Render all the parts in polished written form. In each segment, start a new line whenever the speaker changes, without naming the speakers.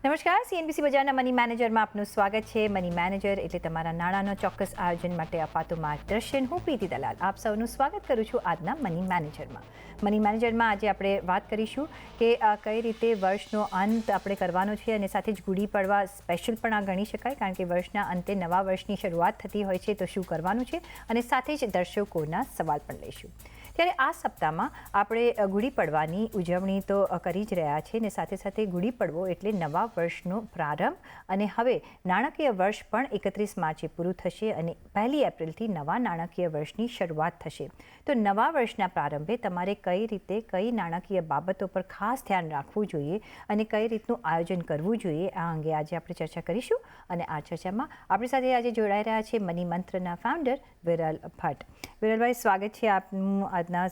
નમસ્કાર, સીએનબીસી બજારના મની મેનેજરમાં આપનું સ્વાગત છે. મની મેનેજર એટલે તમારા નાણાંનો ચોક્કસ આયોજન માટે અપાતું માર્ગદર્શન. હું પ્રીતિ દલાલ આપ સૌનું સ્વાગત કરું છું આજના મની મેનેજરમાં. મની મેનેજરમાં આજે આપણે વાત કરીશું કે કઈ રીતે વર્ષનો અંત આપણે કરવાનો છે અને સાથે જ ગુડી પડવા સ્પેશિયલ પણ આ ગણી શકાય, કારણ કે વર્ષના અંતે નવા વર્ષની શરૂઆત થતી હોય છે તો શું કરવાનું છે, અને સાથે જ દર્શકોના સવાલ પણ લઈશું. ત્યારે આ સપ્તાહમાં આપણે ગુડી પડવાની ઉજવણી તો કરી જ રહ્યા છીએ અને સાથે સાથે ગુડી પડવો એટલે નવા વર્ષનો પ્રારંભ, અને હવે નાણાકીય વર્ષ પણ 31 માર્ચે પૂરું થશે અને 1 એપ્રિલથી નવા નાણાકીય વર્ષની શરૂઆત થશે. તો નવા વર્ષના પ્રારંભે તમારે કઈ રીતે કઈ નાણાકીય બાબતો પર ખાસ ધ્યાન રાખવું જોઈએ અને કઈ રીતનું આયોજન કરવું જોઈએ, આ અંગે આજે આપણે ચર્ચા કરીશું. અને આ ચર્ચામાં આપણી સાથે આજે જોડાઈ રહ્યા છે મની મંત્રના ફાઉન્ડર વિરલ ભટ્ટ. વિરલભાઈ, સ્વાગત છે આપનું આજના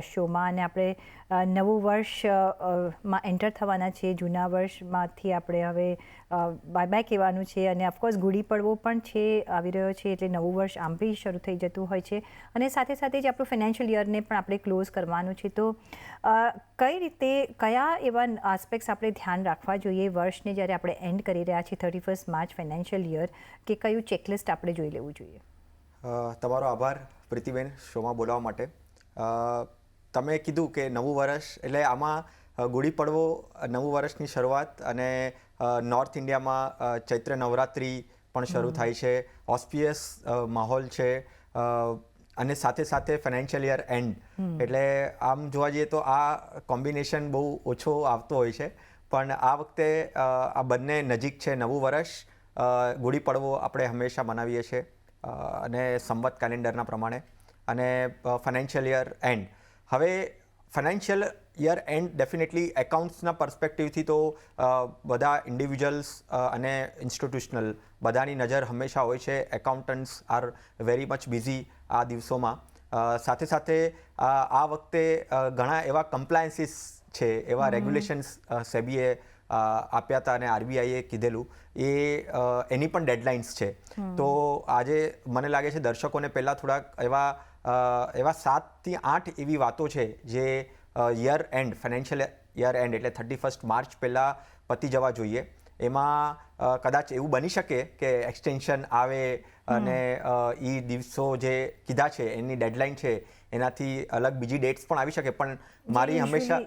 શોમાં. અને આપણે નવું વર્ષમાં એન્ટર થવાના છીએ. જૂના વર્ષમાંથી આપણે હવે બાય બાય કહેવાનું છે, અને ઓફકોર્સ ગુડી પડવો પણ છે, આવી રહ્યો છે, એટલે નવું વર્ષ આમ બી શરૂ થઈ જતું હોય છે, અને સાથે સાથે જ આપણું ફાઇનાન્શિયલ યરને પણ આપણે ક્લોઝ કરવાનું છે. તો કઈ રીતે કયા એવા આસ્પેક્ટ્સ આપણે ધ્યાન રાખવા જોઈએ વર્ષને જ્યારે આપણે એન્ડ કરી રહ્યા છીએ 31 માર્ચ ફાઇનાન્શિયલ યર, કે કયું ચેકલિસ્ટ આપણે જોઈ લેવું જોઈએ?
તમારો આભાર પ્રીતિબેન શોમાં બોલાવવા માટે. તમે કીધું કે નવું વર્ષ એટલે આમાં ગુડી પડવો નવું વર્ષની શરૂઆત, અને નોર્થ ઇન્ડિયામાં ચૈત્ર નવરાત્રિ પણ શરૂ થાય છે, ઓસ્પિયસ માહોલ છે, અને સાથે સાથે ફાઇનાન્શિયલ યર એન્ડ. એટલે આમ જોવા જઈએ તો આ કોમ્બિનેશન બહુ ઓછો આવતો હોય છે, પણ આ વખતે આ બંને નજીક છે. નવું વર્ષ ગુડી પડવો આપણે હંમેશા મનાવીએ છીએ અને સંવત કેલેન્ડરના પ્રમાણે, અને ફાઇનાન્શિયલ યર એન્ડ. હવે ફાઇનાન્શિયલ યર એન્ડ ડેફિનેટલી એકાઉન્ટ્સના પર્સપેક્ટિવથી તો બધા ઇન્ડિવિજ્યુઅલ્સ અને ઇન્સ્ટિટ્યુશનલ બધાની નજર હંમેશા હોય છે. Accountants are very much busy આ દિવસોમાં. સાથે સાથે આ વખતે ઘણા એવા કમ્પ્લાયન્સીસ છે, એવા રેગ્યુલેશન્સ સેબીએ આપ્યા હતા અને આરબીઆઈએ કીધેલું એની પણ ડેડલાઇન્સ છે. તો આજે મને લાગે છે દર્શકોને પહેલાં થોડાક એવા 7 થી 8 એવી વાતો છે જે year and financial year and એટલે 31 માર્ચ પહેલાં પતી જવા જોઈએ. એમાં કદાચ એવું બની શકે કે એક્સટેન્શન આવે અને એ દિવસો જે કીધા છે એની ડેડલાઇન છે એનાથી અલગ બીજી ડેટ્સ પણ આવી શકે, પણ મારી હંમેશા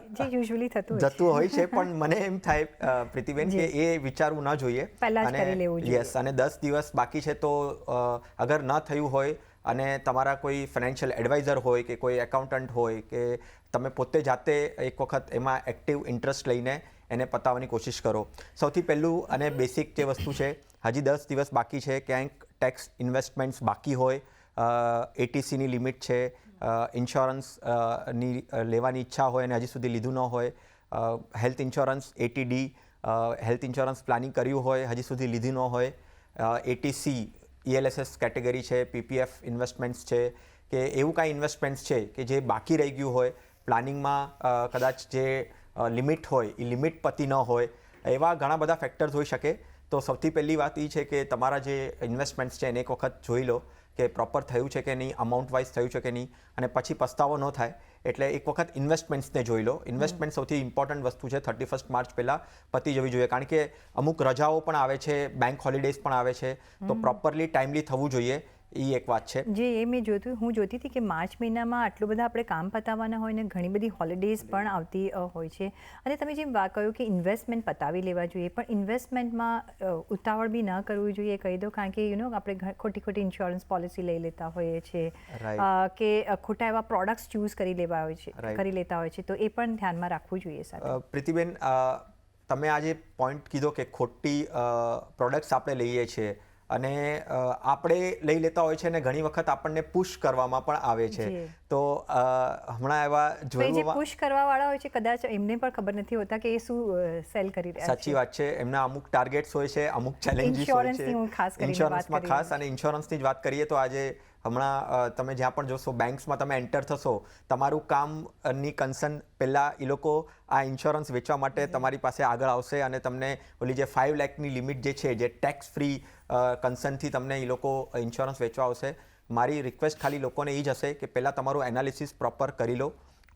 જતું હોય છે. પણ મને એમ થાય પ્રીતિબેન કે એ વિચારવું ન જોઈએ, અને યસ, અને 10 દિવસ બાકી છે તો અગર ન થયું હોય અને તમારા કોઈ ફાઇનાન્શિયલ એડવાઇઝર હોય કે કોઈ એકાઉન્ટન્ટ હોય કે તમે પોતે જાતે એક વખત એમાં એક્ટિવ ઇન્ટરેસ્ટ લઈને એને પતાવવાની કોશિશ કરો. સૌથી પહેલું અને બેસિક જે વસ્તુ છે, હજી 10 દિવસ બાકી છે, ક્યાંક ટેક્સ ઇન્વેસ્ટમેન્ટ્સ બાકી હોય, એટીસીની લિમિટ છે, ઇન્સ્યોરન્સની લેવાની ઈચ્છા હોય અને હજી સુધી લીધું ન હોય, health insurance ATD health insurance planning કર્યું હોય હજી સુધી લીધું ન હોય, એટીસી ELSS કેટેગરી છે, પીપીએફ ઇન્વેસ્ટમેન્ટ્સ છે, કે એવું કાંઈ ઇન્વેસ્ટમેન્ટ્સ છે કે જે બાકી રહી ગયું હોય પ્લાનિંગમાં, કદાચ જે લિમિટ હોય એ લિમિટ પતી ન હોય, એવા ઘણા બધા ફેક્ટર્સ હોઈ શકે. તો સૌથી પહેલી વાત એ છે કે તમારા જે ઇન્વેસ્ટમેન્ટ્સ છે એને એક વખત જોઈ લો કે પ્રોપર થયું છે કે નહીં, અમાઉન્ટ વાઇઝ થયું છે કે નહીં, અને પછી પસ્તાવો ન થાય. એટલે એક વખત ઇન્વેસ્ટમેન્ટ્સને જોઈ લો. ઇન્વેસ્ટમેન્ટ સૌથી ઇમ્પોર્ટન્ટ વસ્તુ છે. 31 માર્ચ પહેલાં પતી જવી જોઈએ, કારણ કે અમુક રજાઓ પણ આવે છે, બેંક હોલિડેઝ પણ આવે છે, તો પ્રોપરલી ટાઈમલી થવું જોઈએ. એ એક વાત છે.
જે મેં હું જોતી હતી કે માર્ચ મહિનામાં આટલું બધા આપણે કામ પતાવવાના હોય ને ઘણી બધી હોલિડેઝ પણ આવતી હોય છે. અને તમે જેમ વાત કહ્યું કે ઇન્વેસ્ટમેન્ટ પતાવી લેવા જોઈએ, પણ ઇન્વેસ્ટમેન્ટમાં ઉતાવળ બી ન કરવું જોઈએ કહી દો, કારણ કે આપણે ખોટી ઇન્સ્યોરન્સ પોલિસી લઈ લેતા હોઈએ છીએ, કે ખોટા એવા પ્રોડક્ટ્સ ચૂઝ કરી લેતા હોય છે, તો એ પણ ધ્યાનમાં રાખવું જોઈએ.
પ્રીતિબેન, તમે આજે પોઈન્ટ કીધો કે ખોટી પ્રોડક્ટ્સ આપણે લઈએ છીએ અને આપણે લઈ લેતા હોય છે, અને ઘણી વખત આપણને પુશ કરવામાં પણ આવે છે. તો હમણાં એવા
જોયું પુશ કરવાવાળા હોય છે, કદાચ એમને પણ ખબર નથી હોતા કે એ શું સેલ કરી રહ્યા છે.
સાચી વાત છે. એમના અમુક ટાર્ગેટ્સ હોય છે, અમુક ચેલેન્જીસ હોય છે, ઇન્સ્યોરન્સમાં ખાસ. અને ઇન્સ્યોરન્સની જ વાત કરીએ તો આજે હમણાં તમે જ્યાં પણ જોશો, બેંક્સમાં તમે એન્ટર થશો, તમારું કામની કન્સર્ન પહેલાં એ લોકો આ ઇન્સ્યોરન્સ વેચવા માટે તમારી પાસે આગળ આવશે અને તમને ઓલી જે 5 લાખની લિમિટ જે છે, જે ટેક્સ ફ્રી કન્સર્નથી તમને એ લોકો ઇન્સ્યોરન્સ વેચવા આવશે. મારી રિક્વેસ્ટ ખાલી લોકોને એ જ હશે કે પહેલાં તમારું એનાલિસિસ પ્રોપર કરી લો.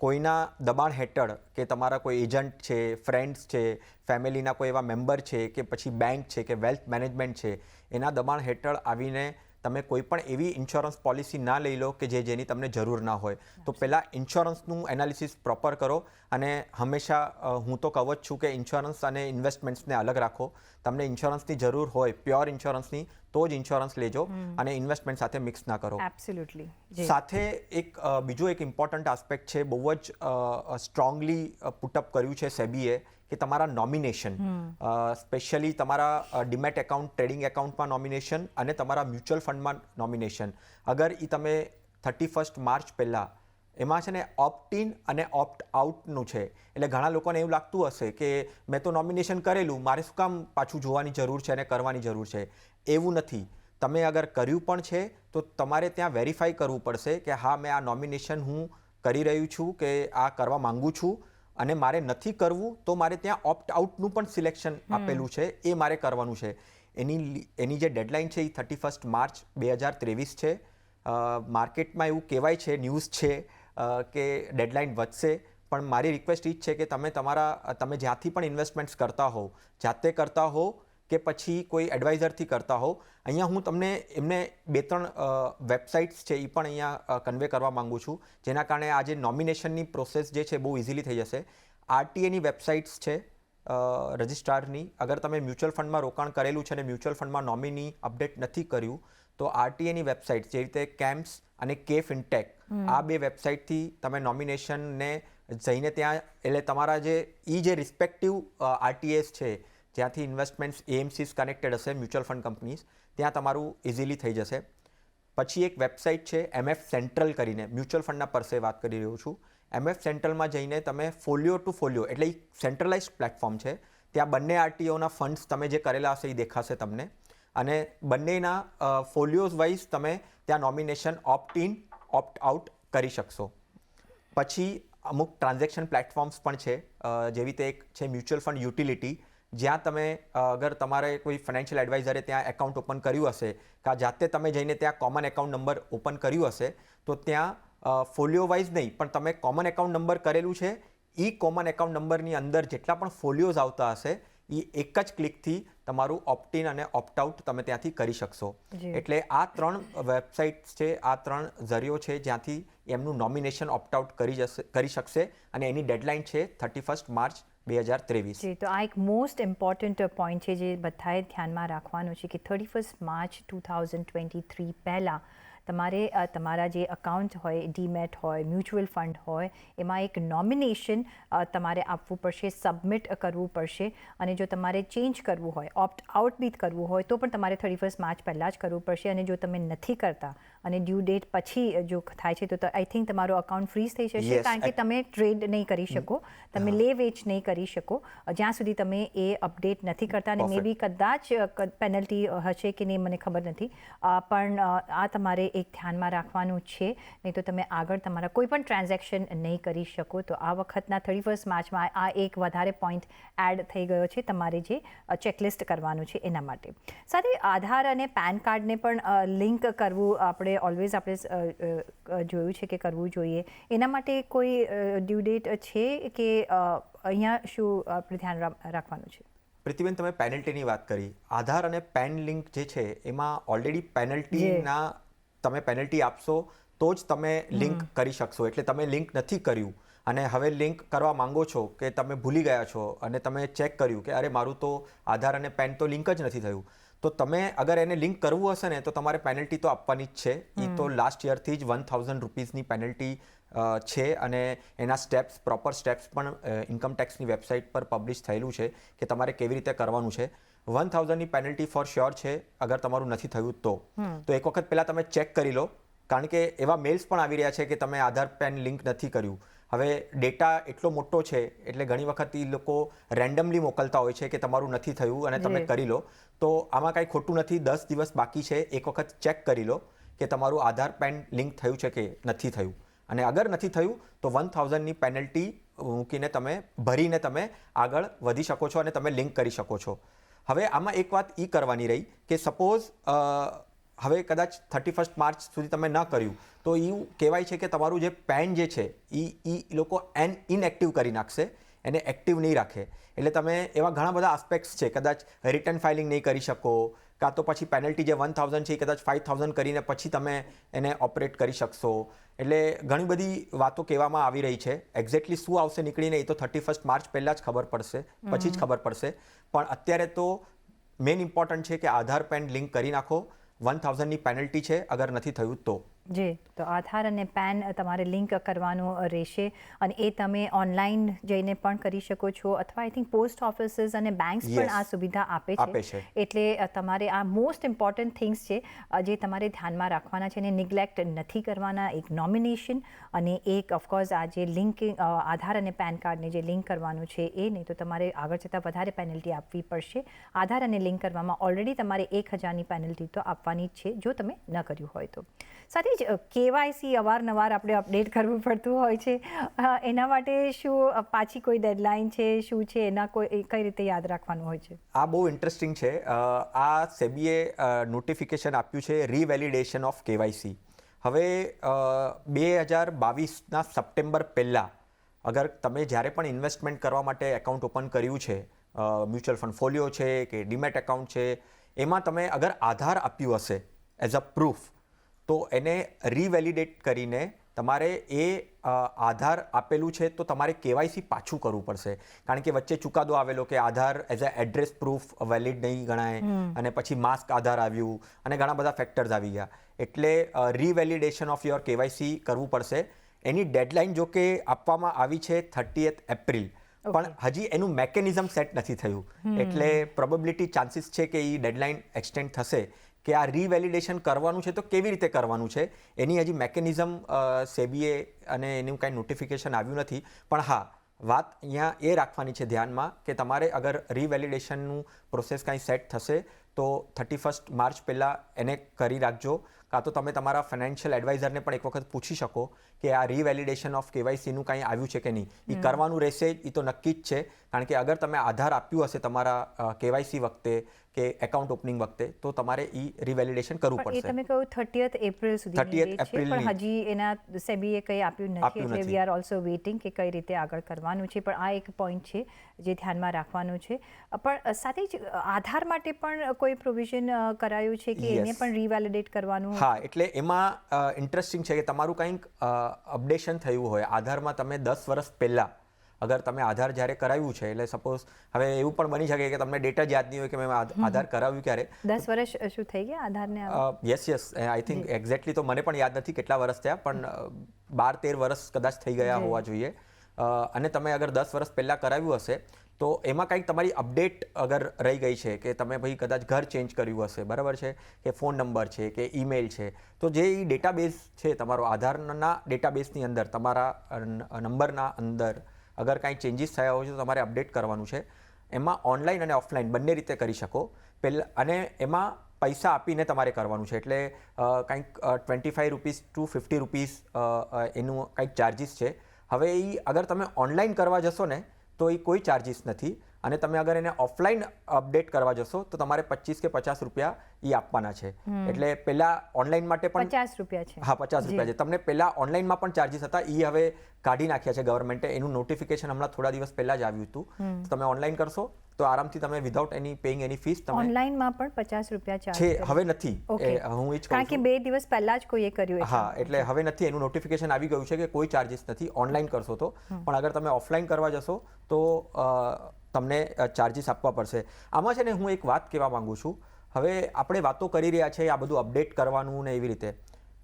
કોઈના દબાણ હેઠળ કે તમારા કોઈ એજન્ટ છે, ફ્રેન્ડ્સ છે, ફેમિલીના કોઈ એવા મેમ્બર છે કે પછી બેંક છે કે વેલ્થ મેનેજમેન્ટ છે, એના દબાણ હેઠળ આવીને તમે કોઈ પણ એવી ઇન્સ્યોરન્સ પોલિસી ના લઈ લો કે જેની તમને જરૂર ના હોય. તો પહેલાં ઇન્સ્યોરન્સનું એનાલિસિસ પ્રોપર કરો અને હંમેશા હું તો કહું જ છું કે ઇન્સ્યોરન્સ અને ઇન્વેસ્ટમેન્ટ્સને અલગ રાખો. તમને ઇન્સ્યોરન્સની જરૂર હોય, પ્યોર ઇન્સ્યોરન્સની, તો જ ઇન્સ્યોરન્સ લેજો અને ઇન્વેસ્ટમેન્ટ સાથે મિક્સ ના કરો.
એબ્સોલ્યુટલી.
સાથે બીજો એક ઇમ્પોર્ટન્ટ આસ્પેક્ટ છે, બહુ જ સ્ટ્રોંગલી પુટઅપ કર્યું છે સેબીએ, કે તમારા નોમિનેશન, સ્પેશિયલી તમારા ડીમેટ એકાઉન્ટ, ટ્રેડિંગ એકાઉન્ટમાં નોમિનેશન અને તમારા મ્યુચ્યુઅલ ફંડમાં નોમિનેશન, અગર એ તમે 31 માર્ચ પહેલાં એમાં છે ને ઓપ્ટ ઇન અને ઓપ્ટ આઉટનું છે. એટલે ઘણા લોકોને એવું લાગતું હશે કે મેં તો નોમિનેશન કરેલું, મારે શું કામ પાછું જોવાની જરૂર છે અને કરવાની જરૂર છે. એવું નથી. તમે અગર કર્યું પણ છે તો તમારે ત્યાં વેરીફાઈ કરવું પડશે કે હા, મેં આ નોમિનેશન હું કરી રહ્યું છું કે આ કરવા માંગુ છું, અને મારે નથી કરવું તો મારે ત્યાં ઓપ્ટ આઉટનું પણ સિલેક્શન આપેલું છે, એ મારે કરવાનું છે. એની જે ડેડલાઇન છે એ 31 માર્ચ 2023 છે. માર્કેટમાં એવું કહેવાય છે, ન્યૂઝ છે કે ડેડલાઇન વધશે, પણ મારી રિક્વેસ્ટ એ જ છે કે તમે જ્યાંથી પણ ઇન્વેસ્ટમેન્ટ્સ કરતા હો, જાતે કરતા હો કે પછી કોઈ એડવાઇઝરથી કરતા હો, અહીંયા હું તમને એમને 2-3 વેબસાઇટ્સ છે એ પણ અહીંયા કન્વે કરવા માગું છું, જેના કારણે આ જે નોમિનેશનની પ્રોસેસ જે છે બહુ ઇઝીલી થઈ જશે. આરટીએની વેબસાઇટ્સ છે રજિસ્ટ્રારની. અગર તમે મ્યુચ્યુઅલ ફંડમાં રોકાણ કરેલું છે અને મ્યુચ્યુઅલ ફંડમાં નોમિની અપડેટ નથી કર્યું, તો આરટીએની વેબસાઇટ, જે રીતે કેમ્પ્સ અને કે ફિનટેક, આ 2 વેબસાઇટથી તમે નોમિનેશનને જઈને ત્યાં, એટલે તમારા જે રિસ્પેક્ટિવ આરટીએસ છે, જ્યાંથી ઇન્વેસ્ટમેન્ટ્સ એએમસીસ કનેક્ટેડ હશે, મ્યુચ્યુઅલ ફંડ કંપનીઝ, ત્યાં તમારું ઇઝીલી થઈ જશે. પછી એક વેબસાઇટ છે MF સેન્ટ્રલ કરીને, મ્યુચ્યુઅલ ફંડના પરસે વાત કરી રહ્યો છું. MF સેન્ટ્રલમાં જઈને તમે ફોલિયો ટુ ફોલિયો, એટલે એ સેન્ટ્રલાઇઝ પ્લેટફોર્મ છે, ત્યાં બંને આરટીઓના ફંડ્સ તમે જે કરેલા હશે એ દેખાશે તમને, અને બંનેના ફોલિયોઝ વાઇઝ તમે ત્યાં nomination opt in, opt out કરી શકશો. પછી અમુક ટ્રાન્ઝેક્શન પ્લેટફોર્મ્સ પણ છે, જેવી રીતે એક છે મ્યુચ્યુઅલ ફંડ યુટિલિટી, જ્યાં તમે અગર તમારે કોઈ ફાઇનાન્શિયલ એડવાઇઝરે ત્યાં એકાઉન્ટ ઓપન કર્યું હશે, કે જાતે તમે જઈને ત્યાં કોમન એકાઉન્ટ નંબર ઓપન કર્યું હશે, તો ત્યાં ફોલિયો વાઇઝ નહીં, પણ તમે કોમન એકાઉન્ટ નંબર કરેલું છે, એ કોમન એકાઉન્ટ નંબરની અંદર જેટલા પણ ફોલિયોઝ આવતા હશે, એ એક જ ક્લિકથી તમારું ઓપ્ટ ઇન અને ઓપ્ટ આઉટ તમે ત્યાંથી કરી શકશો. એટલે આ 3 વેબસાઇટ્સ છે, આ 3 ઝરીઓ છે જ્યાંથી એમનું નોમિનેશન ઓપ્ટ આઉટ કરી શકશે, અને એની ડેડલાઇન છે 31 માર્ચ 2023.
જી, તો આ એક મોસ્ટ ઇમ્પોર્ટન્ટ પોઈન્ટ છે જે બધાએ ધ્યાનમાં રાખવાનું છે કે 31 માર્ચ 2023 પહેલાં તમારે તમારા જે અકાઉન્ટ હોય, ડીમેટ હોય, મ્યુચ્યુઅલ ફંડ હોય, એમાં એક નોમિનેશન તમારે આપવું પડશે, સબમિટ કરવું પડશે. અને જો તમારે ચેન્જ કરવું હોય, ઓપ્ટ આઉટ બી કરવું હોય, તો પણ તમારે 31 માર્ચ પહેલાં જ કરવું પડશે. અને જો તમે નથી કરતા અને ડ્યુ ડેટ પછી જો થાય છે, તો આઈ થિંક તમારો અકાઉન્ટ ફ્રીઝ થઈ જશે, કારણ કે તમે ટ્રેડ નહીં કરી શકો, તમે લે વેચ નહીં કરી શકો, જ્યાં સુધી તમે એ અપડેટ નથી કરતા. અને મે બી કદાચ પેનલ્ટી હશે કે નહીં, મને ખબર નથી, પણ આ તમારે એક ધ્યાનમાં રાખવાનું છે, નહીં તો તમે આગળ તમારા કોઈ પણ ટ્રાન્ઝેક્શન નહીં કરી શકો. તો આ વખતના 31 માર્ચમાં આ એક વધારે પોઈન્ટ એડ થઈ ગયો છે તમારે જે ચેકલિસ્ટ કરવાનું છે એના માટે. સાથે આધાર અને પેન કાર્ડને પણ લિંક કરવું ઓલવેઝ આપણે જોયું છે કે કરવું જોઈએ. એના માટે કોઈ ડ્યુ ડેટ છે કે અહીંયા શું આપણે ધ્યાન રાખવાનું છે?
પ્રીતિબેન, તમે પેનલ્ટીની વાત કરી. આધાર અને પેન લિંક જે છે એમાં ઓલરેડી પેનલ્ટીના તમે પેનલ્ટી આપશો તો જ તમે લિંક કરી શકશો. એટલે તમે લિંક નથી કર્યું અને હવે લિંક કરવા માંગો છો, કે તમે ભૂલી ગયા છો અને તમે ચેક કર્યું કે અરે મારું તો આધાર અને પેન તો લિંક જ નથી થયું, તો તમે અગર એને લિંક કરવું હશે ને તો તમારે પેનલ્ટી તો આપવાની જ છે. એ તો લાસ્ટ યરથી જ 1000 રૂપીઝની પેનલ્ટી છે, અને એના પ્રોપર સ્ટેપ્સ પણ ઇન્કમ ટેક્સની વેબસાઇટ પર પબ્લિશ થયેલું છે કે તમારે કેવી રીતે કરવાનું છે. 1000ની પેનલ્ટી ફોર શ્યોર છે અગર તમારું નથી થયું તો એક વખત પહેલાં તમે ચેક કરી લો, કારણ કે એવા મેલ્સ પણ આવી રહ્યા છે કે તમે આધાર પેન લિંક નથી કર્યું. હવે ડેટા એટલો મોટો છે એટલે ઘણી વખત એ લોકો રેન્ડમલી મોકલતા હોય છે કે તમારું નથી થયું અને તમે કરી લો. તો આમાં કાંઈ ખોટું નથી. 10 દિવસ બાકી છે, એક વખત ચેક કરી લો કે તમારું આધાર પેન લિંક થયું છે કે નથી થયું. અને અગર નથી થયું તો 1000ની પેનલ્ટી મૂકીને તમે ભરીને તમે આગળ વધી શકો છો અને તમે લિંક કરી શકો છો. હવે આમાં એક વાત એ કરવાની રહી કે સપોઝ હવે કદાચ 31 માર્ચ સુધી તમે ન કર્યું તો એવું કહેવાય છે કે તમારું જે પેન જે છે એ લોકો ઇનએક્ટિવ કરી નાખશે, એને એક્ટિવ નહીં રાખે. એટલે તમે એવા ઘણા બધા આસ્પેક્ટ્સ છે, કદાચ રિટર્ન ફાઇલિંગ નહીં કરી શકો, કાં તો પછી પેનલ્ટી જે 1000 છે એ કદાચ 5000 કરીને પછી તમે એને ઓપરેટ કરી શકશો. એટલે ઘણી બધી વાતો કહેવામાં આવી રહી છે. એક્ઝેક્ટલી શું આવશે નીકળીને એ તો 31 માર્ચ પહેલાં જ ખબર પડશે, પછી જ ખબર પડશે. પણ અત્યારે તો મેઇન ઇમ્પોર્ટન્ટ છે કે આધાર પેન લિંક કરી નાખો. 1000ની પેનલ્ટી છે અગર નથી થયું તો.
જી, તો આધાર અને પેન તમારે લિંક કરવાનું રહેશે અને એ તમે ઓનલાઈન જઈને પણ કરી શકો છો, અથવા આઈ થિંક પોસ્ટ ઓફિસીસ અને બેંક્સ પણ આ સુવિધા આપે છે. એટલે તમારે આ મોસ્ટ ઇમ્પોર્ટન્ટ થિંગ્સ છે જે તમારે ધ્યાનમાં રાખવાના છે અને નિગ્લેક્ટ નથી કરવાના. એક નોમિનેશન અને એક ઓફકોર્સ આ જે લિંકિંગ આધાર અને પેન કાર્ડને જે લિંક કરવાનું છે એ, નહીં તો તમારે આગળ જતાં વધારે પેનલ્ટી આપવી પડશે. આધાર અને લિંક કરવામાં ઓલરેડી તમારે 1000ની પેનલ્ટી તો આપવાની જ છે જો તમે ન કર્યું હોય તો. સાથે જ કેવાયસી અવારનવાર આપણે અપડેટ કરવું પડતું હોય છે, એના માટે શું પાછી કોઈ ડેડલાઇન છે, શું છે, એના કઈ રીતે યાદ રાખવાનું હોય છે?
આ બહુ ઇન્ટરેસ્ટિંગ છે. આ સેબીએ નોટિફિકેશન આપ્યું છે રીવેલિડેશન ઓફ કેવાયસી. હવે 2022ના સપ્ટેમ્બર પહેલાં અગર તમે જ્યારે પણ ઇન્વેસ્ટમેન્ટ કરવા માટે એકાઉન્ટ ઓપન કર્યું છે, મ્યુચ્યુઅલ ફંડ ફોલિયો છે કે ડીમેટ એકાઉન્ટ છે, એમાં તમે અગર આધાર આપ્યું હશે એઝ અ પ્રૂફ, તો એને રીવેલિડેટ કરીને તમારે એ આધાર આપેલું છે તો તમારે કેવાયસી પાછું કરવું પડશે. કારણ કે વચ્ચે ચુકાદો આવેલો કે Aadhaar as a address proof valid નહીં ગણાય, અને પછી માસ્ક આધાર આવ્યું અને ઘણા બધા ફેક્ટર્સ આવી ગયા. એટલે રીવેલિડેશન ઓફ યોર કેવાયસી કરવું પડશે. એની ડેડલાઇન જો કે આપવામાં આવી છે 30th એપ્રિલ, પણ હજી એનું મેકેનિઝમ સેટ નથી થયું. એટલે પ્રોબેબિલિટી ચાન્સીસ છે કે એ ડેડલાઇન એક્સટેન્ડ થશે. કે આ રીવેલિડેશન કરવાનું છે તો કેવી રીતે કરવાનું છે એની હજી મેકેનિઝમ સેબીએ અને એનું કાંઈ નોટિફિકેશન આવ્યું નથી. પણ હા, વાત અહીંયા એ રાખવાની છે ધ્યાનમાં કે તમારે અગર રીવેલિડેશનનું પ્રોસેસ કાંઈ સેટ થશે તો 31 માર્ચ પહેલાં એને કરી રાખજો. કાં તો તમે તમારા ફાઇનાન્શિયલ એડવાઇઝરને પણ એક વખત પૂછી શકો કે આ રીવેલિડેશન ઓફ કેવાયસીનું કાંઈ આવ્યું છે કે નહીં. એ કરવાનું રહેશે, એ તો નક્કી જ છે. કારણ કે અગર તમે આધાર આપ્યું હશે તમારા કેવાયસી વખતે કે એકાઉન્ટ ઓપનિંગ વખતે, તો તમારે એ રીવેલિડેશન કરવું પડશે.
એ તમે કહ્યું 30th એપ્રિલ સુધી છે, પણ હજી એના સેબીએ કંઈ આપ્યું નથી. એટલે વી આર ઓલ્સો વેઇટિંગ કે કઈ રીતે આગળ કરવાનું છે. પણ આ એક પોઈન્ટ છે જે ધ્યાનમાં રાખવાનું છે. પણ સાથે જ આધાર માટે પણ કોઈ પ્રોવિઝન કરાયું છે કે એને પણ રીવેલિડેટ કરવાનું?
હા, એટલે એમાં ઇન્ટરેસ્ટિંગ છે કે તમારું કંઈક અપડેશન થયું હોય આધારમાં. તમે 10 વર્ષ પહેલાં અગર તમે આધાર જ્યારે કરાવ્યું છે, એટલે સપોઝ હવે એવું પણ બની શકે કે તમને ડેટા જ યાદ નહીં હોય કે મેં આધાર કરાવ્યું ક્યારે.
10 વર્ષ શું થઈ ગયા આધારને?
યસ, આઈ થિંક એક્ઝેક્ટલી તો મને પણ યાદ નથી કેટલા વર્ષ થયા, પણ 12-13 વર્ષ કદાચ થઈ ગયા હોવા જોઈએ. અને તમે અગર 10 વર્ષ પહેલાં કરાવ્યું હશે તો એમાં કંઈક તમારી અપડેટ અગર રહી ગઈ છે કે તમે ભાઈ કદાચ ઘર ચેન્જ કર્યું હશે, બરાબર છે, કે ફોન નંબર છે કે ઈમેલ છે, તો જે એ ડેટાબેઝ છે તમારો આધારના ડેટાબેઝની અંદર તમારા નંબરના અંદર અગર કાંઈ ચેન્જીસ થયા હોય તો તમારે અપડેટ કરવાનું છે. એમાં ઓનલાઈન અને ઓફલાઈન બંને રીતે કરી શકો. પહેલાં અને એમાં પૈસા આપીને તમારે કરવાનું છે. એટલે કંઈક 25 રૂપીસ ટુ 50 રૂપીસ એનું કંઈક ચાર્જિસ છે. હવે એ અગર તમે ઓનલાઈન કરવા જશો ને તો એ કોઈ ચાર્જિસ નથી, અને તમે અગર એને ઓફલાઈન અપડેટ કરવા જશો તો તમારે 25 કે 50 રૂપિયા એ આપવાના છે. એટલે પહેલા ઓનલાઈન માટે પણ
50 રૂપિયા છે.
હા, 50 રૂપિયા છે. તમને પહેલા ઓનલાઈનમાં પણ ચાર્જિસ હતા, એ હવે કાઢી નાખ્યા છે ગવર્મેન્ટે. એનું નોટિફિકેશન હમણાં થોડા દિવસ પહેલા જ આવ્યું હતું. તમે ઓનલાઈન કરશો તો આરામથી તમે વિધાઉટ એની પેઇંગ એની ફીસ તમે
ઓનલાઈનમાં પણ 50 રૂપિયા ચાર્જ
છે. હવે નથી, હું એ જ કહું
કારણ કે 2 દિવસ પહેલા જ કોઈએ કર્યું.
હા, એટલે હવે નથી. એનું નોટિફિકેશન આવી ગયું છે કે કોઈ ચાર્જિસ નથી ઓનલાઈન કરશો તો. પણ અગર તમે ઓફલાઈન કરવા જશો તો તમને ચાર્જિસ આપવા પડશે. આમાં છે ને હું એક વાત કહેવા માંગુ છું. હવે આપણે વાતો કરી રહ્યા છે આ બધું અપડેટ કરવાનું ને એવી રીતે.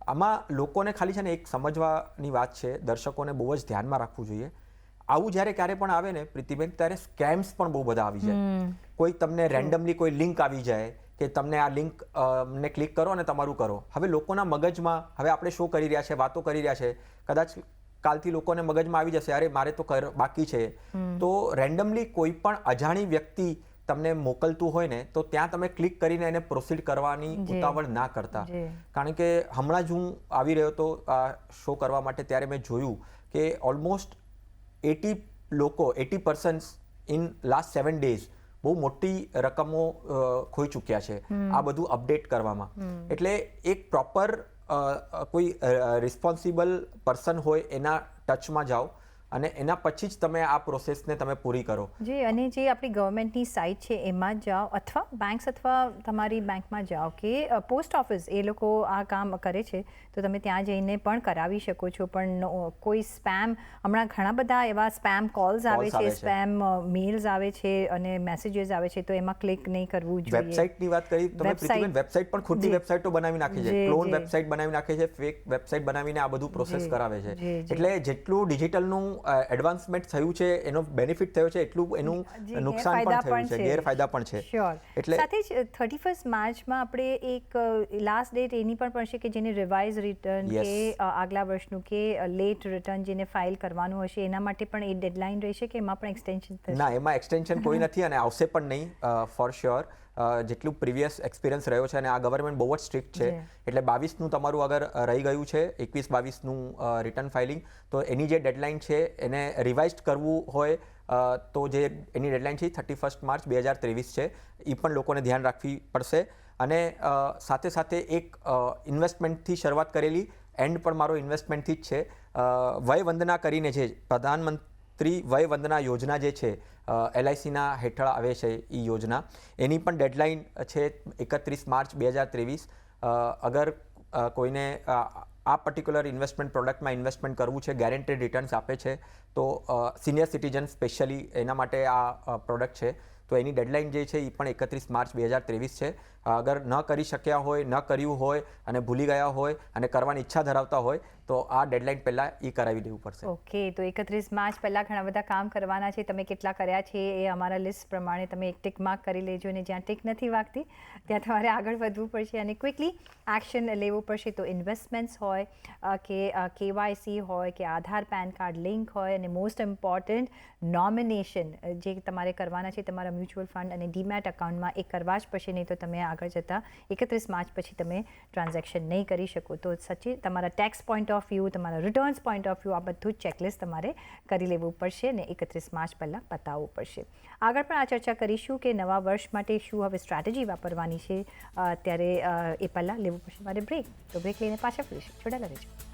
આમાં લોકોને ખાલી છે ને એક સમજવાની વાત છે, દર્શકોને બહુ જ ધ્યાનમાં રાખવું જોઈએ. આવું જ્યારે ક્યારે પણ આવે ને પ્રીતિબેન, ત્યારે સ્કેમ્સ પણ બહુ બધા આવી જાય. કોઈ તમને રેન્ડમલી કોઈ લિંક આવી જાય કે તમને આ લિંક ને ક્લિક કરો અને તમારું કરો. હવે લોકોના મગજમાં, હવે આપણે શો કરી રહ્યા છે, વાતો કરી રહ્યા છે, કદાચ કાલથી લોકોને મગજમાં આવી જશે અરે મારે તો બાકી છે. તો રેન્ડમલી કોઈ પણ અજાણી વ્યક્તિ તમને મોકલતું હોય ને તો ત્યાં તમે ક્લિક કરીને એને પ્રોસીડ કરવાની ઉતાવળ ના કરતા. કારણ કે હમણાં જ હું આવી રહ્યો હતો આ શો કરવા માટે, ત્યારે મેં જોયું કે almost 80 persons in last 7 days બહુ મોટી રકમો ખોઈ ચૂક્યા છે આ બધું અપડેટ કરવામાં. એટલે એક પ્રોપર કોઈ રિસ્પોન્સિબલ પર્સન હોય એના ટચમાં જાઓ અને એના પછી જ તમે આ પ્રોસેસને તમે પૂરી કરો.
જી, અને જે આપણી ગવર્મેન્ટની સાઇટ છે એમાં જ જાઓ અથવા બેંક્સ અથવા તમારી બેંકમાં જાઓ કે પોસ્ટ ઓફિસ એ લોકો આ કામ કરે છે તો તમે ત્યાં જઈને પણ કરાવી શકો છો. પણ કોઈ સ્પેમ, હમણાં ઘણા બધા એવા સ્પેમ કોલ્સ આવે છે, સ્પેમ મેલ્સ આવે છે અને મેસેજીસ આવે છે, તો એમાં ક્લિક નહીં કરવું જોઈએ.
વેબસાઇટની વાત કરી તમે પ્રીતિબેન, વેબસાઇટ પણ ખોટી વેબસાઇટો બનાવી નાખી છે, ક્લોન વેબસાઇટ બનાવી નાખે છે, ફેક વેબસાઇટ બનાવીને આ બધું પ્રોસેસ કરાવે છે. એટલે જેટલું ડિજિટલનું એડવાન્સમેન્ટ થયું છે, એનો બેનિફિટ થયો છે, એટલું એનું નુકસાન પણ થયું છે, ગેરફાયદા પણ છે.
એટલે સાથે જ 31 માર્ચમાં આપણે એક લાસ્ટ ડેટ એની પણ પડશે કે જેને રિવાઇઝ રિટર્ન કે આગલા વર્ષનું કે લેટ રિટર્ન જેને ફાઇલ કરવાનું હશે એના માટે પણ એ ડેડલાઇન રહેશે કે એમાં પણ એક્સટેન્શન થશે?
ના, એમાં એક્સટેન્શન કોઈ નથી અને આવશે પણ નહીં ફોર શ્યોર. જેટલું પ્રીવિયસ એક્સપિરિયન્સ રહ્યો છે અને આ ગવર્મેન્ટ બહુ જ સ્ટ્રિક્ટ છે. એટલે 22નું તમારું અગર રહી ગયું છે 21-22નું રિટર્ન ફાઇલિંગ, તો એની જે ડેડલાઇન છે એને રિવાઇઝ કરવું હોય તો જે એની ડેડલાઇન છે 31 માર્ચ 2023 છે. એ પણ લોકોને ધ્યાન રાખવી પડશે. અને સાથે સાથે એક ઇન્વેસ્ટમેન્ટથી શરૂઆત કરેલી, એન્ડ પણ મારો ઇન્વેસ્ટમેન્ટથી જ છે. વય વંદના કરીને છે, પ્રધાનમંત્રી વય વંદના યોજના જે છે, LICના હેઠળ આવે છે એ યોજના, એની પણ ડેડલાઇન છે 31 માર્ચ 2023. અગર કોઈને આ પર્ટિક્યુલર ઇન્વેસ્ટમેન્ટ પ્રોડક્ટમાં ઇન્વેસ્ટમેન્ટ કરવું છે, ગેરંટેડ રિટર્ન્સ આપે છે, તો સિનિયર સિટીઝન સ્પેશિયલી એના માટે આ પ્રોડક્ટ છે. તો એની ડેડલાઇન જે છે એ પણ 31 માર્ચ 2023 છે. અગર ન કરી શક્યા હોય, ન કર્યું હોય અને ભૂલી ગયા હોય અને કરવાની ઈચ્છા ધરાવતા હોય તો આ ડેડલાઇન પહેલાં એ કરાવી દેવું પડશે.
ઓકે, તો 31 માર્ચ પહેલાં ઘણા બધા કામ કરવાના છે. તમે કેટલા કર્યા છે એ અમારા લિસ્ટ પ્રમાણે તમે એક ટિક માર્ક કરી લેજો અને જ્યાં ટિક નથી વાગતી ત્યાં તમારે આગળ વધવું પડશે અને ક્વિકલી એક્શન લેવું પડશે. તો ઇન્વેસ્ટમેન્ટ્સ હોય કે KYC હોય કે આધાર પેન કાર્ડ લિંક હોય અને મોસ્ટ ઇમ્પોર્ટન્ટ નોમિનેશન જે તમારે કરવાના છે તમારા મ્યુચ્યુઅલ ફંડ અને ડીમેટ એકાઉન્ટમાં એ કરવા જ પડશે, નહીં તો તમે આગળ જતાં 31 માર્ચ પછી તમે ટ્રાન્ઝેક્શન નહીં કરી શકો. તો સચિન, તમારા ટેક્સ પોઈન્ટ ઓફ વ્યૂ, તમારા રિટર્ન્સ પોઈન્ટ ઓફ વ્યૂ, આ બધું જ ચેકલિસ્ટ તમારે કરી લેવું પડશે અને 31 માર્ચ પહેલાં પતાવવું પડશે. આગળ પણ આ ચર્ચા કરીશું કે નવા વર્ષ માટે શું હવે સ્ટ્રેટેજી વાપરવાની છે, ત્યારે એ પહેલાં લેવું પડશે મારે બ્રેક. તો બ્રેક લઈને પાછા ફરીશું. જોડાયેલા રહેજો.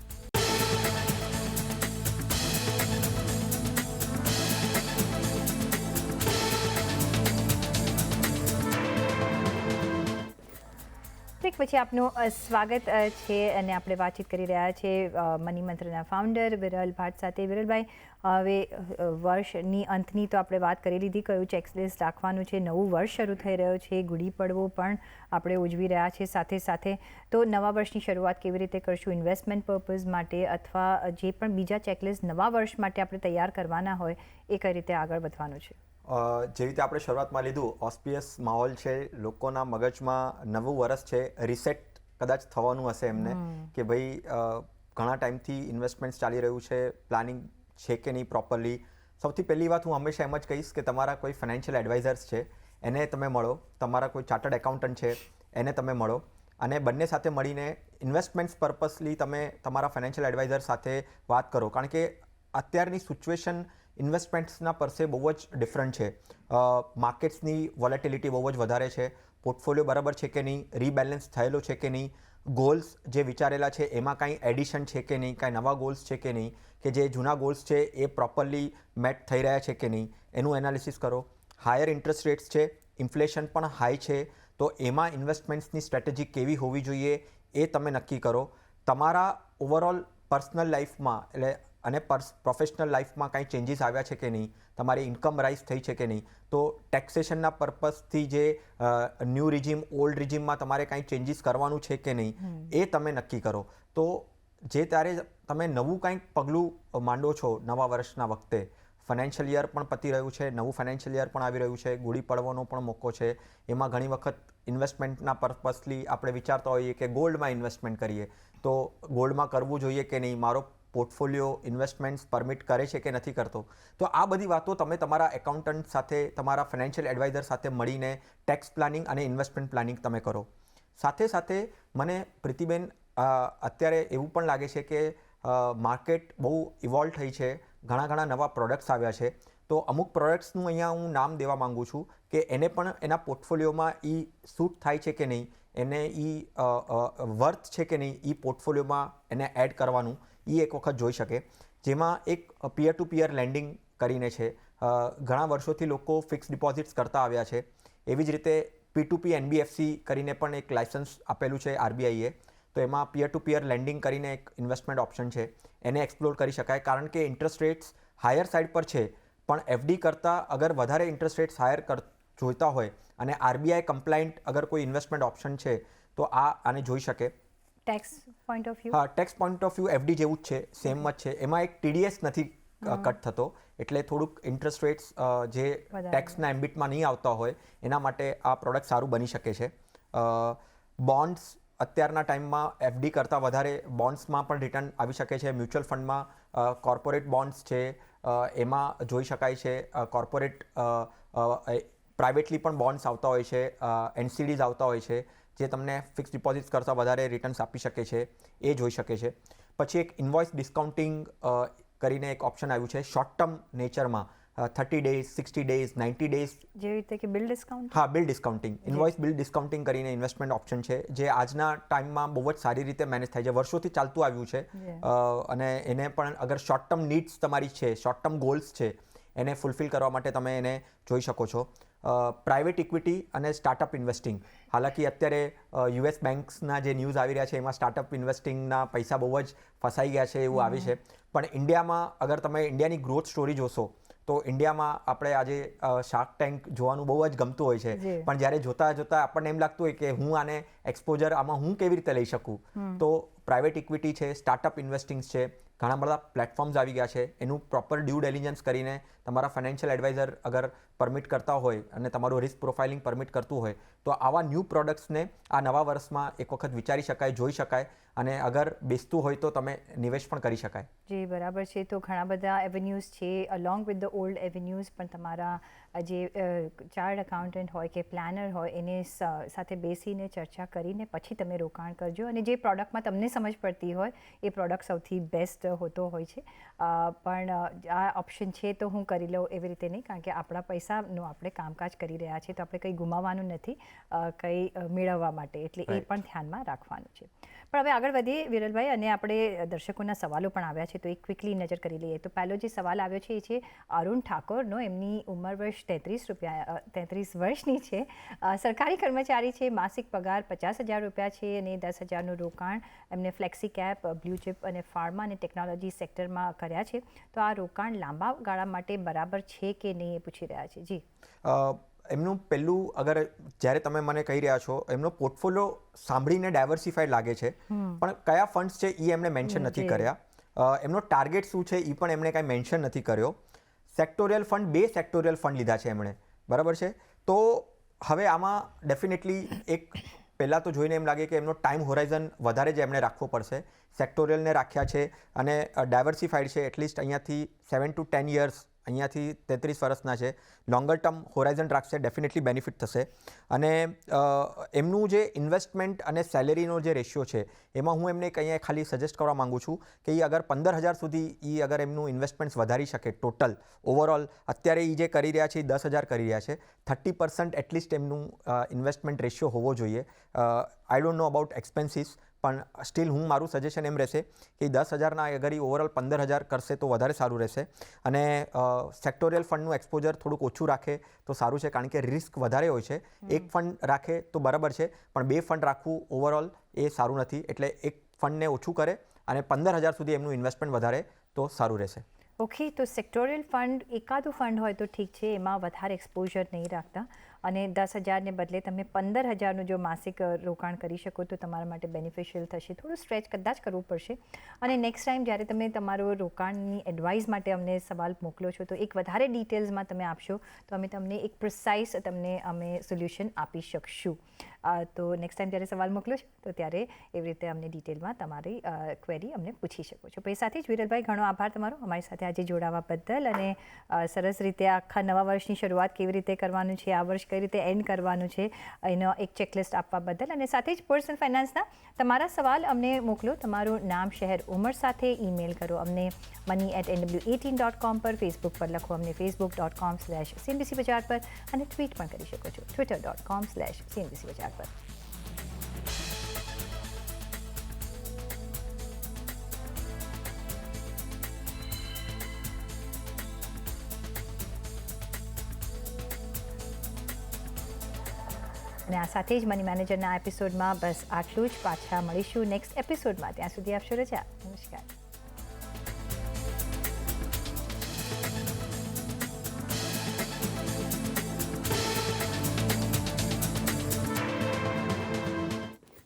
પછી આપનું સ્વાગત છે અને આપણે વાતચીત કરી રહ્યા છીએ મની મંત્રના ફાઉન્ડર વિરલ ભાટ સાથે. વિરલભાઈ, હવે વર્ષની અંતની તો આપણે વાત કરી લીધી, કયું ચેકલિસ્ટ રાખવાનું છે. નવું વર્ષ શરૂ થઈ રહ્યો છે, ગુડી પડવો પણ આપણે ઉજવી રહ્યા છીએ સાથે સાથે. તો નવા વર્ષની શરૂઆત કેવી રીતે કરશું ઇન્વેસ્ટમેન્ટ પર્પઝ માટે, અથવા જે પણ બીજા ચેકલિસ્ટ નવા વર્ષ માટે આપણે તૈયાર કરવાના હોય એ કઈ રીતે આગળ વધવાનું છે?
જે રીતે આપણે શરૂઆતમાં લીધું, ઓસ્પિયસ માહોલ છે, લોકોના મગજમાં નવું વર્ષ છે, રિસેટ કદાચ થવાનું હશે એમને કે ભાઈ ઘણા ટાઈમથી ઇન્વેસ્ટમેન્ટ્સ ચાલી રહ્યું છે, પ્લાનિંગ છે કે નહીં પ્રોપરલી. સૌથી પહેલી વાત હું હંમેશા એમ જ કહીશ કે તમારા કોઈ ફાઇનાન્શિયલ એડવાઇઝર્સ છે એને તમે મળો, તમારા કોઈ ચાર્ટર્ડ એકાઉન્ટન્ટ છે એને તમે મળો અને બંને સાથે મળીને ઇન્વેસ્ટમેન્ટ્સ પર્પસલી તમે તમારા ફાઇનાન્શિયલ એડવાઇઝર સાથે વાત કરો. કારણ કે અત્યારની સિચ્યુએશન ઇન્વેસ્ટમેન્ટ્સના પરસે બહુ જ ડિફરન્ટ છે. માર્કેટ્સની વોલેટિલિટી બહુ જ વધારે છે, પોર્ટફોલિયો બરાબર છે કે નહીં, રીબેલેન્સ થયેલો છે કે નહીં, ગોલ્સ જે વિચારેલા છે એમાં કાંઈ એડિશન છે કે નહીં, કાંઈ નવા ગોલ્સ છે કે નહીં, કે જે જૂના ગોલ્સ છે એ પ્રોપરલી મેટ થઈ રહ્યા છે કે નહીં, એનું એનાલિસિસ કરો. હાયર ઇન્ટરેસ્ટ રેટ્સ છે, ઇન્ફ્લેશન પણ હાઈ છે, તો એમાં ઇન્વેસ્ટમેન્ટ્સની સ્ટ્રેટેજી કેવી હોવી જોઈએ એ તમે નક્કી કરો. તમારા ઓવરઓલ પર્સનલ લાઈફમાં અને પ્રોફેશનલ લાઈફમાં કાંઈ ચેન્જીસ આવ્યા છે કે નહીં, તમારી ઇન્કમ રાઇઝ થઈ છે કે નહીં, તો ટેક્સેશનના પર્પઝથી જે ન્યૂ રિજીમ ઓલ્ડ રિજીમમાં તમારે કાંઈ ચેન્જીસ કરવાનું છે કે નહીં એ તમે નક્કી કરો. તો જે ત્યારે તમે નવું કાંઈક પગલું માંડો છો નવા વર્ષના વખતે, ફાઇનાન્શિયલ યર પણ પતી રહ્યું છે, નવું ફાઇનાન્શિયલ યર પણ આવી રહ્યું છે, ગુડી પડવાનો પણ મોકો છે, એમાં ઘણી વખત ઇન્વેસ્ટમેન્ટના પર્પઝલી આપણે વિચારતા હોઈએ કે ગોલ્ડમાં ઇન્વેસ્ટમેન્ટ કરીએ, તો ગોલ્ડમાં કરવું જોઈએ કે નહીં, મારો પોર્ટફોલિયો ઇન્વેસ્ટમેન્ટ્સ પરમિટ કરે છે કે નથી કરતો. તો આ બધી વાતો તમે તમારા એકાઉન્ટન્ટ સાથે, તમારા ફાઇનાન્શિયલ એડવાઇઝર સાથે મળીને ટેક્સ પ્લાનિંગ અને ઇન્વેસ્ટમેન્ટ પ્લાનિંગ તમે કરો. સાથે સાથે મને પ્રીતિબેન અત્યારે એવું પણ લાગે છે કે માર્કેટ બહુ ઇવોલ્વ થઈ છે, ઘણા નવા પ્રોડક્ટ્સ આવ્યા છે, તો અમુક પ્રોડક્ટ્સનું અહીંયા હું નામ દેવા માગું છું કે એને પણ એના પોર્ટફોલિયોમાં એ શૂટ થાય છે કે નહીં, એને વર્થ છે કે નહીં, પોર્ટફોલિયોમાં એને એડ કરવાનું એક વખત જોઈ શકે. જેમાં એક પિયર ટુ પિયર લેન્ડિંગ કરીને છે. ઘણા વર્ષોથી લોકો ફિક્સ ડિપોઝિટ્સ કરતા આવ્યા છે. એવી જ રીતે P2P NBFC કરીને પણ એક લાયસન્સ આપેલું છે RBIએ. તો એમાં પિયર ટુ પિયર લેન્ડિંગ કરીને એક ઇન્વેસ્ટમેન્ટ ઓપ્શન છે, એને એક્સપ્લોર કરી શકાય. કારણ કે ઇન્ટરેસ્ટ રેટ્સ હાયર સાઇડ પર છે, પણ FD કરતાં અગર વધારે ઇન્ટરેસ્ટ રેટ્સ હાયર જોઈતા હોય અને RBI કમ્પ્લાયન્ટ અગર કોઈ ઇન્વેસ્ટમેન્ટ ઓપ્શન છે તો આને જોઈ શકે.
Tax point of view?
હા, tax point of view FD જેવું જ છે, સેમ જ છે. એમાં એક TDS નથી કટ થતો, એટલે થોડુંક ઇન્ટરેસ્ટ રેટ્સ જે ટેક્સના એમ્બિટમાં નહીં આવતા હોય એના માટે આ પ્રોડક્ટ સારું બની શકે છે. બોન્ડ્સ અત્યારના ટાઈમમાં FD કરતાં વધારે બોન્ડ્સમાં પણ રિટર્ન આવી શકે છે. મ્યુચ્યુઅલ ફંડમાં કોર્પોરેટ બોન્ડ્સ છે, એમાં જોઈ શકાય છે. કોર્પોરેટ પ્રાઇવેટલી પણ બોન્ડ્સ આવતા હોય છે, NCDs આવતા હોય છે, જે તમને ફિક્સ ડિપોઝિટ્સ કરતાં વધારે રિટર્ન્સ આપી શકે છે, એ જોઈ શકે છે. પછી એક ઇન્વોઇસ ડિસ્કાઉન્ટિંગ કરીને એક ઓપ્શન આવ્યું છે શોર્ટ ટર્મ નેચરમાં, 30 days, 60 days, 90 days.
જેવી રીતે કે બિલ ડિસ્કાઉન્ટ?
હા, bill discounting, invoice bill discounting કરીને ઇન્વેસ્ટમેન્ટ ઓપ્શન છે, જે આજના ટાઈમમાં બહુ જ સારી રીતે મેનેજ થાય છે. વર્ષોથી ચાલતું આવ્યું છે. અને એને પણ અગર શોર્ટ ટર્મ નીડ્સ તમારી છે, શોર્ટ ટર્મ ગોલ્સ છે, એને ફૂલફિલ કરવા માટે તમે એને જોઈ શકો છો. પ્રાઇવેટ ઇક્વિટી અને સ્ટાર્ટઅપ ઇન્વેસ્ટિંગ. હાલાકી અત્યારે US બેન્ક્સના જે ન્યૂઝ આવી રહ્યા છે એમાં સ્ટાર્ટઅપ ઇન્વેસ્ટિંગના પૈસા બહુ જ ફસાઈ ગયા છે એવું આવે છે. પણ ઇન્ડિયામાં અગર તમે ઇન્ડિયાની ગ્રોથ સ્ટોરી જોશો તો ઇન્ડિયામાં આપણે આજે શાર્ક ટેન્ક જોવાનું બહુ જ ગમતું હોય છે, પણ જ્યારે જોતા આપણને એમ લાગતું હોય કે હું આને એક્સપોઝર આમાં હું કેવી રીતે લઈ શકું. તો પ્રાઇવેટ ઇક્વિટી છે, સ્ટાર્ટઅપ ઇન્વેસ્ટિંગ્સ છે, ઘણા બધા પ્લેટફોર્મ્સ આવી ગયા છે. એનું પ્રોપર ડ્યુ ડિલિજન્સ કરીને તમારા ફાઇનાન્શિયલ એડવાઇઝર અગર પરમિટ કરતા હોય અને તમારું રિસ્ક પ્રોફાઇલિંગ પરમિટ કરતું હોય તો આવા ન્યૂ પ્રોડક્ટ્સને આ નવા વર્ષમાં એક વખત વિચારી શકાય, જોઈ શકાય, અને અગર બેસતું હોય તો તમે નિવેશ પણ કરી શકાય.
જી, બરાબર છે. તો ઘણા બધા એવેન્યુઝ છે, અલોંગ વિથ ધ ઓલ્ડ એવેન્યુઝ, પણ તમારા જે ચાર્ડ એકાઉન્ટન્ટ હોય કે પ્લાનર હોય એને સાથે બેસીને ચર્ચા કરીને પછી તમે રોકાણ કરજો. અને જે પ્રોડક્ટમાં તમને સમજ પડતી હોય એ પ્રોડક્ટ સૌથી બેસ્ટ હોતો હોય છે. પણ આ ઓપ્શન છે તો હું કરી લઉં એવી રીતે નહીં, કારણ કે આપણા પૈસાનું આપણે કામકાજ કરી રહ્યા છીએ તો આપણે કંઈ ગુમાવવાનું નથી, કંઈ મેળવવા માટે, એટલે એ પણ ધ્યાનમાં રાખવાનું છે. પણ હવે આગળ વધીએ વિરલભાઈ, અને આપણે દર્શકોના સવાલો પણ આવ્યા છે તો એક ક્વિકલી નજર કરી લઈએ. તો પહેલો જે સવાલ આવ્યો છે એ છે અરુણ ઠાકોરનો. એમની ઉંમર વર્ષ 33 વર્ષની છે, સરકારી કર્મચારી છે, માસિક પગાર 50,000 રૂપિયા છે અને 10,000નું રોકાણ એમને ફ્લેક્સી કેપ, બ્લુ ચિપ અને ફાર્મા અને ટેકનોલોજી સેક્ટરમાં કર્યા છે. તો આ રોકાણ લાંબા ગાળા માટે બરાબર છે કે નહીં એ પૂછી રહ્યા છે. જી,
એમનું પહેલું, અગર જ્યારે તમે મને કહી રહ્યા છો એમનો પોર્ટફોલિયો સાંભળીને ડાયવર્સિફાઈડ લાગે છે, પણ કયા ફંડ્સ છે એ એમણે મેન્શન નથી કર્યા. એમનો ટાર્ગેટ શું છે એ પણ એમણે કાંઈ મેન્શન નથી કર્યો. સેક્ટોરિયલ ફંડ, 2 સેક્ટોરિયલ ફંડ લીધા છે એમણે, બરાબર છે. તો હવે આમાં ડેફિનેટલી એક પહેલાં તો જોઈને એમ લાગે કે એમનો ટાઈમ હોરાઇઝન વધારે જ એમણે રાખવો પડશે. સેક્ટોરિયલને રાખ્યા છે અને ડાયવર્સિફાઈડ છે, એટલીસ્ટ અહીંયાથી 7 to 10 years, અહીંયાથી 33 વર્ષના છે. લોંગર ટર્મ હોરાઇઝન રાખશે, ડેફિનેટલી બેનિફિટ થશે. અને એમનું જે ઇન્વેસ્ટમેન્ટ અને સેલેરીનો જે રેશિયો છે એમાં હું એમને અહીંયા ખાલી સજેસ્ટ કરવા માગું છું કે એ અગર 15,000 સુધી અગર એમનું ઇન્વેસ્ટમેન્ટ્સ વધારી શકે ટોટલ ઓવરઓલ, અત્યારે એ જે કરી રહ્યા છે એ 10,000 કરી રહ્યા છે, 30% એટલીસ્ટ એમનું ઇન્વેસ્ટમેન્ટ રેશિયો હોવો જોઈએ. I don't know about expenses, પણ સ્ટીલ હું મારું સજેશન એમ રહેશે કે 10,000ના અગર એ ઓવરઓલ 15,000 કરશે તો વધારે સારું રહેશે. અને સેક્ટોરિયલ ફંડનું એક્સપોઝર થોડુંક ઓછું રાખે તો સારું છે, કારણ કે રિસ્ક વધારે હોય છે. એક ફંડ રાખે તો બરાબર છે, પણ 2 ફંડ રાખવું ઓવરઓલ એ સારું નથી. એટલે એક ફંડને ઓછું કરે અને 15,000 સુધી એમનું ઇન્વેસ્ટમેન્ટ વધારે તો સારું રહેશે.
ઓકે, તો સેક્ટોરિયલ ફંડ એકાદું ફંડ હોય તો ઠીક છે, એમાં વધારે એક્સપોઝર નહીં રાખતા, અને 10,000ને બદલે તમે 15,000નું જો માસિક રોકાણ કરી શકો તો તમારા માટે બેનિફિશિયલ થશે. થોડું સ્ટ્રેચ કદાચ કરવું પડશે. અને નેક્સ્ટ ટાઈમ જ્યારે તમે તમારું રોકાણની એડવાઇસ માટે અમને સવાલ મોકલો છો તો એક વધારે ડિટેલ્સમાં તમે આપશો તો અમે તમને એક પ્રિસાઇઝ અમે સોલ્યુશન આપી શકશું. તો નેક્સ્ટ ટાઈમ જ્યારે સવાલ મોકલો છો તો ત્યારે એવી રીતે અમને ડિટેલમાં તમારી ક્વેરી અમને પૂછી શકો છો. એ સાથે જ વિરલભાઈ, ઘણો આભાર તમારો અમારી સાથે આજે જોડાવા બદલ, અને સરસ રીતે આખા નવા વર્ષની શરૂઆત કેવી રીતે કરવાનું છે, આ વર્ષ કઈ રીતે એન્ડ કરવાનું છે, એનો એક ચેકલિસ્ટ આપવા બદલ. અને સાથે જ પર્સનલ ફાઇનાન્સના તમારા સવાલ અમને મોકલો, તમારું નામ, શહેર, ઉંમર સાથે ઈમેલ કરો અમને money@nw18.com પર, ફેસબુક પર લખો અમને facebook.com/CNBC બજાર પર, અને ટ્વીટ પણ કરી શકો છો twitter.com/CNBC બજાર પર. અને આ સાથે જ મની મેનેજરના એપિસોડમાં બસ આટલું જ. પાછા મળીશું નેક્સ્ટ એપિસોડમાં. ત્યાં સુધી આપશો રજા. નમસ્કાર.